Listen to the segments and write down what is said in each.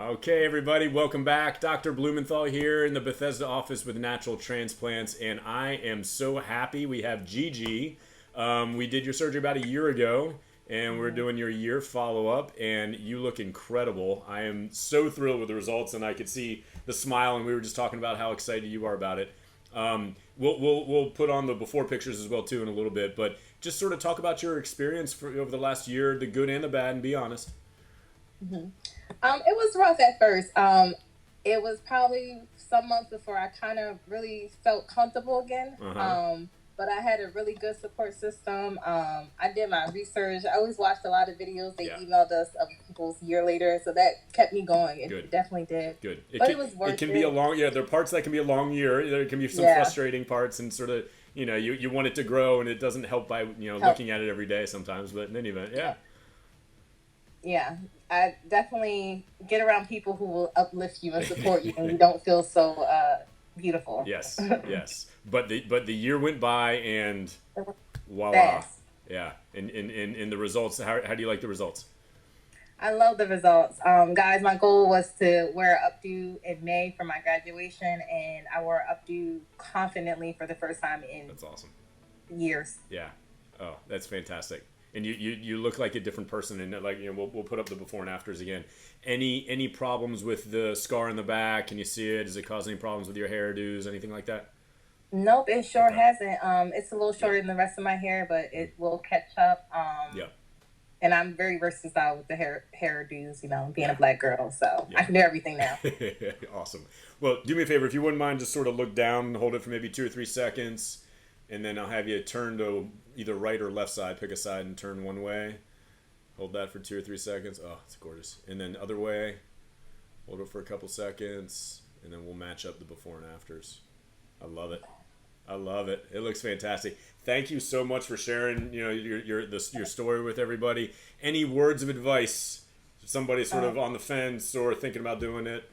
Okay, everybody, welcome back. Dr. Blumenthal here in the Bethesda office with Natural Transplants, and I am so happy we have Gigi. We did your surgery about a year ago, and we're doing your year follow-up, and you look incredible. I am so thrilled with the results, and I could see the smile, and we were just talking about how excited you are about it. We'll put on the before pictures as well, too, in a little bit, but just sort of talk about your experience over the last year, the good and the bad, and be honest. Mm-hmm. It was rough at first. It was probably some months before I kind of really felt comfortable again. But I had a really good support system. I did my research. I always watched a lot of videos. They emailed us of people's year later, so that kept me going. It definitely did. Good. But it was worth it. It can be a long, there are parts that can be a long year. There can be some frustrating parts, and sort of, you want it to grow, and it doesn't help by, looking at it every day sometimes. But in any event, yeah, I definitely get around people who will uplift you and support you, and you don't feel so beautiful. Yes. But the year went by, and voila. Fast. Yeah. And the results, how do you like the results? I love the results. Guys, my goal was to wear an updo in May for my graduation, and I wore an updo confidently for the first time in That's awesome. years. Yeah. Oh, that's fantastic. And you look like a different person, and we'll put up the before and afters again. Any problems with the scar in the back? Can you see it? Does it cause any problems with your hairdos? Anything like that? Nope, it sure hasn't. It's a little shorter than the rest of my hair, but it will catch up. And I'm very versatile with the hairdos, being a black girl, so I can do everything now. Awesome. Well, do me a favor, if you wouldn't mind, just sort of look down and hold it for maybe 2 or 3 seconds. And then I'll have you turn to either right or left side. Pick a side and turn one way. Hold that for 2 or 3 seconds. Oh, it's gorgeous. And then other way. Hold it for a couple seconds. And then we'll match up the before and afters. I love it. I love it. It looks fantastic. Thank you so much for sharing, your story with everybody. Any words of advice? If somebody's sort of on the fence or thinking about doing it.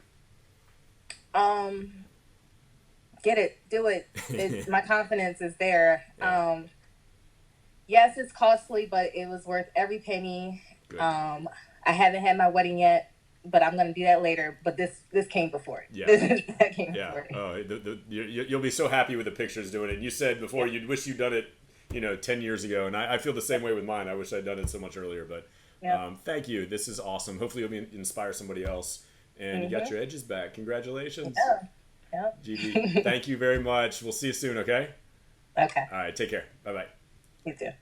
Get it, do it. My confidence is there. Yes, it's costly, but it was worth every penny. I haven't had my wedding yet, but I'm going to do that later. But this came before it. That came before it. Oh, you'll be so happy with the pictures doing it. You said before you'd wish you'd done it, 10 years ago, and I feel the same way with mine. I wish I'd done it so much earlier, but thank you. This is awesome. Hopefully you'll inspire somebody else, and you got your edges back. Congratulations. Gigi, thank you very much. We'll see you soon, okay? Okay. All right, take care. Bye-bye. You too.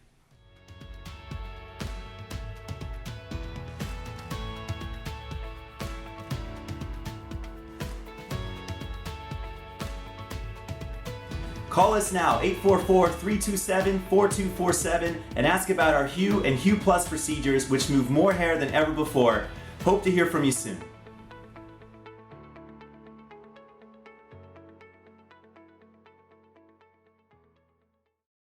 Call us now, 844-327-4247, and ask about our Hue and Hue Plus procedures, which move more hair than ever before. Hope to hear from you soon.